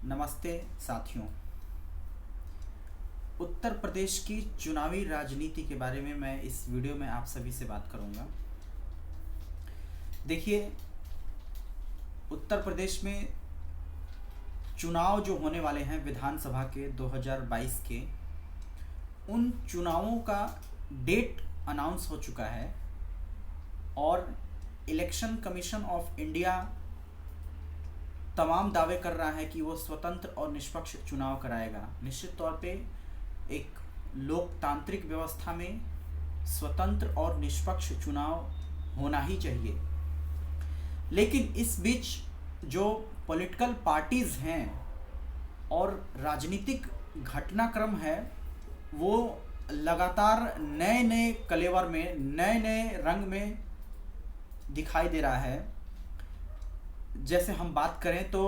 नमस्ते साथियों। उत्तर प्रदेश की चुनावी राजनीति के बारे में मैं इस वीडियो में आप सभी से बात करूंगा। देखिए, उत्तर प्रदेश में चुनाव जो होने वाले हैं विधानसभा के 2022 के, उन चुनावों का डेट अनाउंस हो चुका है और इलेक्शन कमीशन ऑफ इंडिया तमाम दावे कर रहा है कि वो स्वतंत्र और निष्पक्ष चुनाव कराएगा। निश्चित तौर पे एक लोकतांत्रिक व्यवस्था में स्वतंत्र और निष्पक्ष चुनाव होना ही चाहिए। लेकिन इस बीच जो पॉलिटिकल पार्टीज हैं और राजनीतिक घटनाक्रम है, वो लगातार नए नए कलेवर में, नए नए रंग में दिखाई दे रहा है। जैसे हम बात करें तो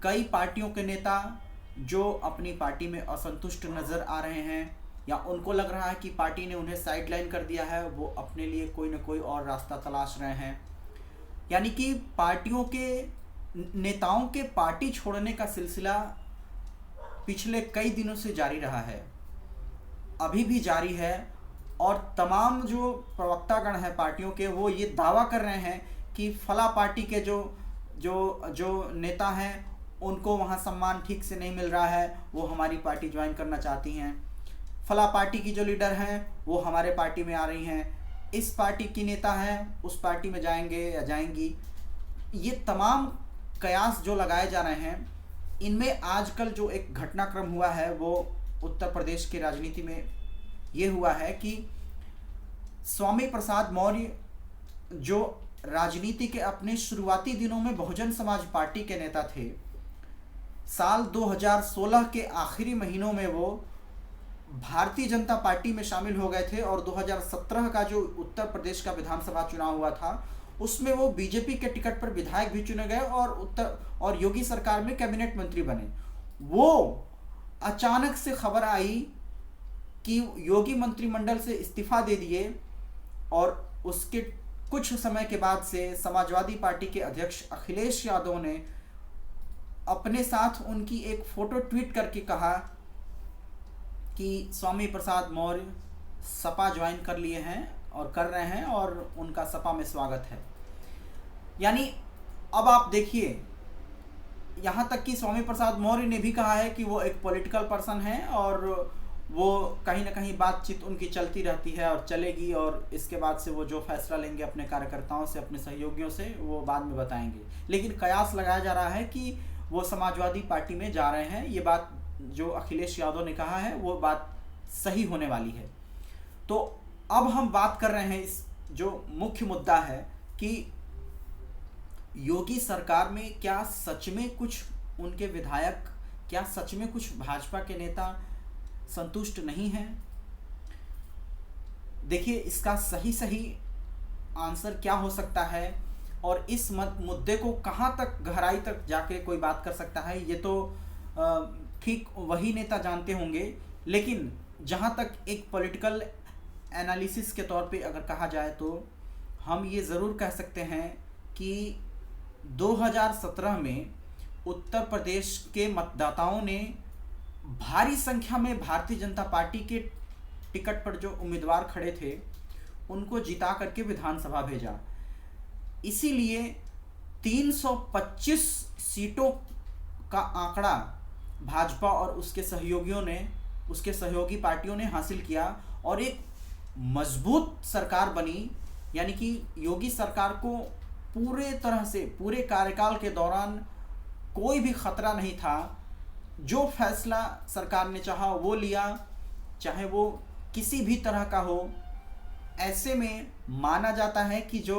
कई पार्टियों के नेता जो अपनी पार्टी में असंतुष्ट नज़र आ रहे हैं या उनको लग रहा है कि पार्टी ने उन्हें साइडलाइन कर दिया है, वो अपने लिए कोई ना कोई और रास्ता तलाश रहे हैं। यानी कि पार्टियों के नेताओं के पार्टी छोड़ने का सिलसिला पिछले कई दिनों से जारी रहा है, अभी भी जारी है। और तमाम जो प्रवक्तागण हैं पार्टियों के, वो ये दावा कर रहे हैं कि फला पार्टी के जो जो जो नेता हैं उनको वहाँ सम्मान ठीक से नहीं मिल रहा है, वो हमारी पार्टी ज्वाइन करना चाहती हैं। फला पार्टी की जो लीडर हैं वो हमारे पार्टी में आ रही हैं, इस पार्टी की नेता हैं उस पार्टी में जाएंगे या जाएंगी। ये तमाम कयास जो लगाए जा रहे हैं, इनमें आजकल जो एक घटनाक्रम हुआ है वो उत्तर प्रदेश की राजनीति में ये हुआ है कि स्वामी प्रसाद मौर्य जो राजनीति के अपने शुरुआती दिनों में बहुजन समाज पार्टी के नेता थे, साल 2016 के आखिरी महीनों में वो भारतीय जनता पार्टी में शामिल हो गए थे और 2017 का जो उत्तर प्रदेश का विधानसभा चुनाव हुआ था उसमें वो बीजेपी के टिकट पर विधायक भी चुने गए और योगी सरकार में कैबिनेट मंत्री बने। वो अचानक से खबर आई कि योगी मंत्रिमंडल से इस्तीफा दे दिए और उसके कुछ समय के बाद से समाजवादी पार्टी के अध्यक्ष अखिलेश यादव ने अपने साथ उनकी एक फोटो ट्वीट करके कहा कि स्वामी प्रसाद मौर्य सपा ज्वाइन कर लिए हैं और कर रहे हैं और उनका सपा में स्वागत है। यानी अब आप देखिए, यहाँ तक कि स्वामी प्रसाद मौर्य ने भी कहा है कि वो एक पॉलिटिकल पर्सन है और वो कहीं ना कहीं बातचीत उनकी चलती रहती है और चलेगी, और इसके बाद से वो जो फैसला लेंगे अपने कार्यकर्ताओं से, अपने सहयोगियों से, वो बाद में बताएंगे। लेकिन कयास लगाया जा रहा है कि वो समाजवादी पार्टी में जा रहे हैं। ये बात जो अखिलेश यादव ने कहा है वो बात सही होने वाली है। तो अब हम बात कर रहे हैं, इस जो मुख्य मुद्दा है कि योगी सरकार में क्या सच में कुछ उनके विधायक, क्या सच में कुछ भाजपा के नेता संतुष्ट नहीं हैं? देखिए, इसका सही आंसर क्या हो सकता है और इस मुद्दे को कहां तक, गहराई तक जाके कोई बात कर सकता है, ये तो ठीक वही नेता जानते होंगे। लेकिन जहां तक एक पॉलिटिकल एनालिसिस के तौर पे अगर कहा जाए तो हम ये ज़रूर कह सकते हैं कि 2017 में उत्तर प्रदेश के मतदाताओं ने भारी संख्या में भारतीय जनता पार्टी के टिकट पर जो उम्मीदवार खड़े थे उनको जिता करके विधानसभा भेजा। इसीलिए 325 सीटों का आंकड़ा भाजपा और उसके सहयोगियों ने, उसके सहयोगी पार्टियों ने हासिल किया और एक मजबूत सरकार बनी। यानी कि योगी सरकार को पूरे तरह से, पूरे कार्यकाल के दौरान कोई भी खतरा नहीं था। जो फैसला सरकार ने चाहा वो लिया, चाहे वो किसी भी तरह का हो। ऐसे में माना जाता है कि जो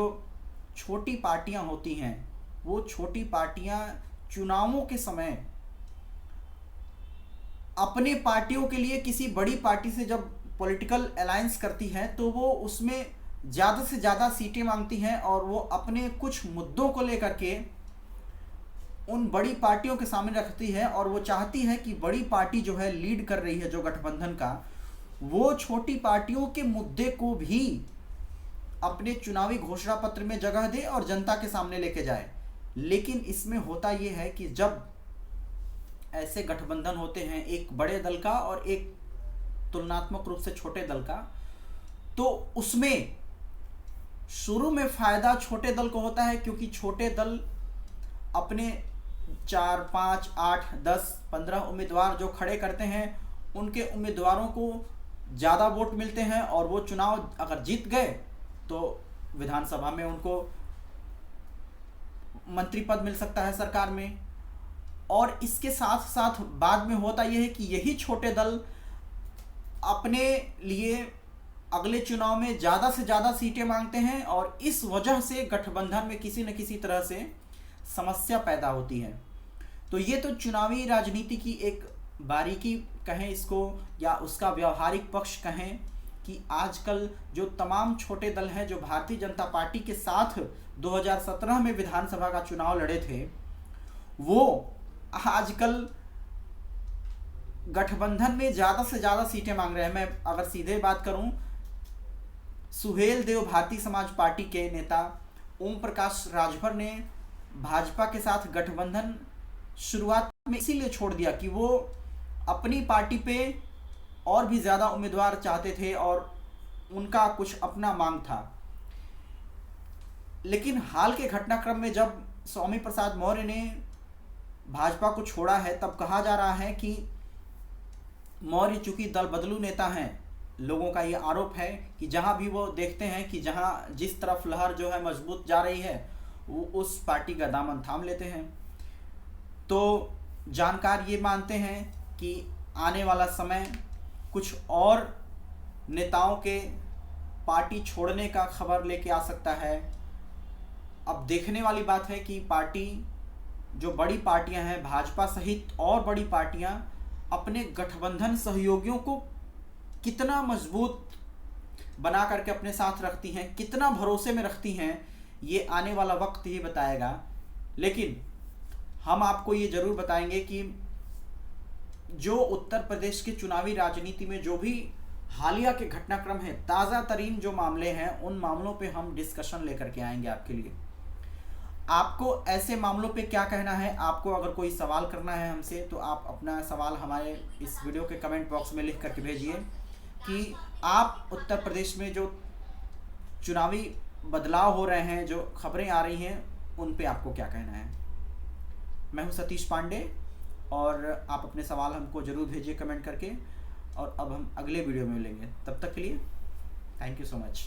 छोटी पार्टियां होती हैं, वो छोटी पार्टियां चुनावों के समय अपने पार्टियों के लिए किसी बड़ी पार्टी से जब पॉलिटिकल अलायंस करती हैं तो वो उसमें ज़्यादा से ज़्यादा सीटें मांगती हैं और वो अपने कुछ मुद्दों को लेकर के उन बड़ी पार्टियों के सामने रखती है और वो चाहती है कि बड़ी पार्टी जो है, लीड कर रही है जो गठबंधन का, वो छोटी पार्टियों के मुद्दे को भी अपने चुनावी घोषणा पत्र में जगह दे और जनता के सामने लेके जाए। लेकिन इसमें होता ये है कि जब ऐसे गठबंधन होते हैं, एक बड़े दल का और एक तुलनात्मक रूप से छोटे दल का, तो उसमें शुरू में फायदा छोटे दल को होता है, क्योंकि छोटे दल अपने 4, 5, 8, 10, 15 उम्मीदवार जो खड़े करते हैं, उनके उम्मीदवारों को ज़्यादा वोट मिलते हैं और वो चुनाव अगर जीत गए तो विधानसभा में उनको मंत्री पद मिल सकता है सरकार में। और इसके साथ साथ बाद में होता यह है कि यही छोटे दल अपने लिए अगले चुनाव में ज़्यादा से ज़्यादा सीटें मांगते हैं और इस वजह से गठबंधन में किसी न किसी तरह से समस्या पैदा होती है। तो ये तो चुनावी राजनीति की एक बारीकी कहें इसको, या उसका व्यवहारिक पक्ष कहें, कि आजकल जो तमाम छोटे दल हैं जो भारतीय जनता पार्टी के साथ 2017 में विधानसभा का चुनाव लड़े थे, वो आजकल गठबंधन में ज़्यादा से ज़्यादा सीटें मांग रहे हैं। मैं अगर सीधे बात करूं, सुहेल देव भारतीय समाज पार्टी के नेता ओम प्रकाश राजभर ने भाजपा के साथ गठबंधन शुरुआत में इसीलिए छोड़ दिया कि वो अपनी पार्टी पे और भी ज़्यादा उम्मीदवार चाहते थे और उनका कुछ अपना मांग था। लेकिन हाल के घटनाक्रम में जब स्वामी प्रसाद मौर्य ने भाजपा को छोड़ा है, तब कहा जा रहा है कि मौर्य चूंकि दल बदलू नेता हैं, लोगों का ये आरोप है कि जहां भी वो देखते हैं कि जहां जिस तरफ लहर जो है मजबूत जा रही है, वो उस पार्टी का दामन थाम लेते हैं। तो जानकार ये मानते हैं कि आने वाला समय कुछ और नेताओं के पार्टी छोड़ने का खबर लेके आ सकता है। अब देखने वाली बात है कि पार्टी, जो बड़ी पार्टियां हैं भाजपा सहित और बड़ी पार्टियां, अपने गठबंधन सहयोगियों को कितना मजबूत बना करके अपने साथ रखती हैं, कितना भरोसे में रखती हैं, ये आने वाला वक्त ही बताएगा। लेकिन हम आपको ये जरूर बताएंगे कि जो उत्तर प्रदेश के चुनावी राजनीति में जो भी हालिया के घटनाक्रम हैं, ताज़ा तरीन जो मामले हैं, उन मामलों पे हम डिस्कशन लेकर के आएंगे आपके लिए। आपको ऐसे मामलों पे क्या कहना है, आपको अगर कोई सवाल करना है हमसे, तो आप अपना सवाल हमारे इस वीडियो के कमेंट बॉक्स में लिख करके भेजिए कि आप उत्तर प्रदेश में जो चुनावी बदलाव हो रहे हैं, जो खबरें आ रही हैं, उन पे आपको क्या कहना है। मैं हूं सतीश पांडे और आप अपने सवाल हमको ज़रूर भेजिए कमेंट करके, और अब हम अगले वीडियो में मिलेंगे। तब तक के लिए थैंक यू सो मच।